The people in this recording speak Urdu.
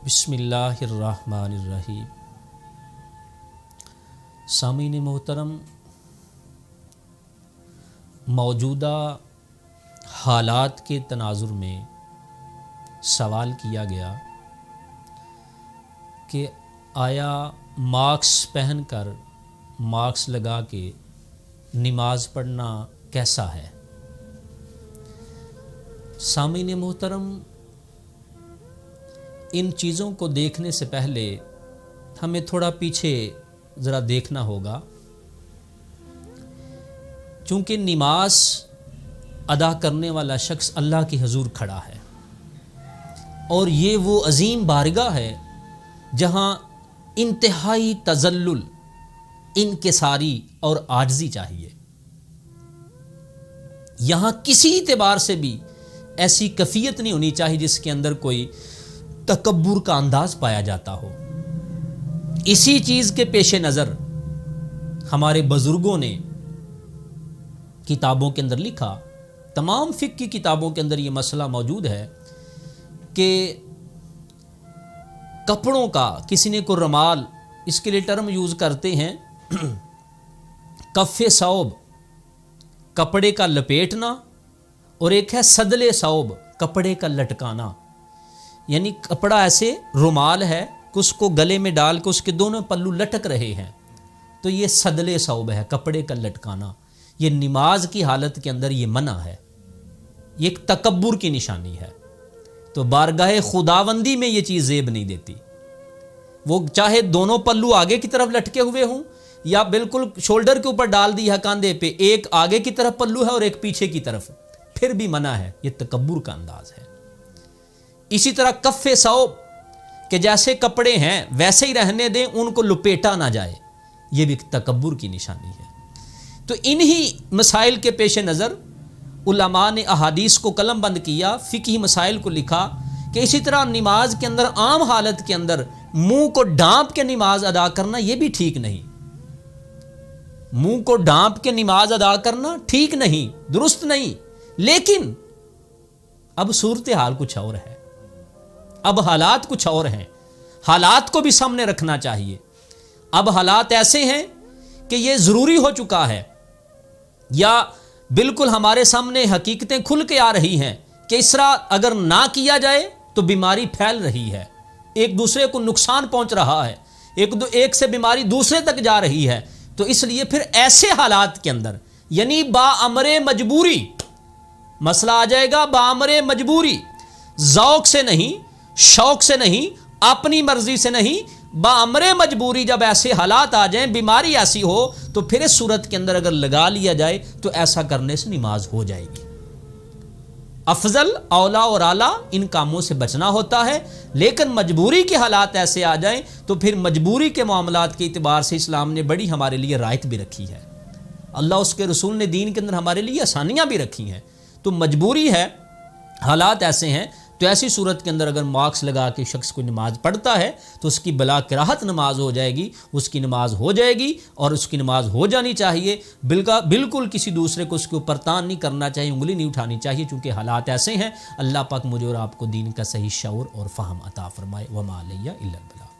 بسم اللہ الرحمن الرحیم۔ سامعین محترم، موجودہ حالات کے تناظر میں سوال کیا گیا کہ آیا ماسک پہن کر ماسک لگا کے نماز پڑھنا کیسا ہے؟ سامعین محترم، ان چیزوں کو دیکھنے سے پہلے ہمیں تھوڑا پیچھے ذرا دیکھنا ہوگا، چونکہ نماز ادا کرنے والا شخص اللہ کے حضور کھڑا ہے، اور یہ وہ عظیم بارگاہ ہے جہاں انتہائی تذلل، انکساری اور عاجزی چاہیے۔ یہاں کسی اعتبار سے بھی ایسی کیفیت نہیں ہونی چاہیے جس کے اندر کوئی تکبر کا انداز پایا جاتا ہو۔ اسی چیز کے پیش نظر ہمارے بزرگوں نے کتابوں کے اندر لکھا، تمام فقہ کی کتابوں کے اندر یہ مسئلہ موجود ہے کہ کپڑوں کا، کسی نے کو رومال، اس کے لیے ٹرم یوز کرتے ہیں کف ثوب، کپڑے کا لپیٹنا، اور ایک ہے سدل ثوب، کپڑے کا لٹکانا۔ یعنی کپڑا ایسے رومال ہے، اس کو گلے میں ڈال کے اس کے دونوں پلو لٹک رہے ہیں، تو یہ سدل ثوب ہے، کپڑے کا لٹکانا۔ یہ نماز کی حالت کے اندر یہ منع ہے، یہ ایک تکبر کی نشانی ہے۔ تو بارگاہ خداوندی میں یہ چیز زیب نہیں دیتی۔ وہ چاہے دونوں پلو آگے کی طرف لٹکے ہوئے ہوں یا بالکل شولڈر کے اوپر ڈال دیا کاندھے پہ، ایک آگے کی طرف پلو ہے اور ایک پیچھے کی طرف، پھر بھی منع ہے۔ یہ تکبر کا انداز ہے۔ اسی طرح کف ثوب، کہ جیسے کپڑے ہیں ویسے ہی رہنے دیں، ان کو لپیٹا نہ جائے، یہ بھی تکبر کی نشانی ہے۔ تو انہی مسائل کے پیش نظر علماء نے احادیث کو قلم بند کیا، فقہی مسائل کو لکھا کہ اسی طرح نماز کے اندر عام حالت کے اندر منہ کو ڈھانپ کے نماز ادا کرنا یہ بھی ٹھیک نہیں۔ منہ کو ڈھانپ کے نماز ادا کرنا ٹھیک نہیں، درست نہیں۔ لیکن اب صورتحال کچھ اور ہے، اب حالات کچھ اور ہیں، حالات کو بھی سامنے رکھنا چاہیے۔ اب حالات ایسے ہیں کہ یہ ضروری ہو چکا ہے، یا بالکل ہمارے سامنے حقیقتیں کھل کے آ رہی ہیں کہ اس طرح اگر نہ کیا جائے تو بیماری پھیل رہی ہے، ایک دوسرے کو نقصان پہنچ رہا ہے، ایک سے بیماری دوسرے تک جا رہی ہے۔ تو اس لیے پھر ایسے حالات کے اندر، یعنی بامر مجبوری، مسئلہ آ جائے گا بامر مجبوری، ذوق سے نہیں، شوق سے نہیں، اپنی مرضی سے نہیں، بامر مجبوری جب ایسے حالات آ جائیں، بیماری ایسی ہو، تو پھر اس صورت کے اندر اگر لگا لیا جائے تو ایسا کرنے سے نماز ہو جائے گی۔ افضل، اولا اور اعلیٰ ان کاموں سے بچنا ہوتا ہے، لیکن مجبوری کے حالات ایسے آ جائیں تو پھر مجبوری کے معاملات کے اعتبار سے اسلام نے بڑی ہمارے لیے رعایت بھی رکھی ہے، اللہ اس کے رسول نے دین کے اندر ہمارے لیے آسانیاں بھی رکھی ہیں۔ تو مجبوری ہے، حالات ایسے ہیں، تو ایسی صورت کے اندر اگر ماسک لگا کے شخص کو نماز پڑھتا ہے تو اس کی بلا کراہت نماز ہو جائے گی، اس کی نماز ہو جائے گی، اور اس کی نماز ہو جانی چاہیے۔ بالکل کسی دوسرے کو اس کے اوپر تان نہیں کرنا چاہیے، انگلی نہیں اٹھانی چاہیے، چونکہ حالات ایسے ہیں۔ اللہ پاک مجھے اور آپ کو دین کا صحیح شعور اور فہم عطا فرمائے۔ وما علیہ الا البلاغ۔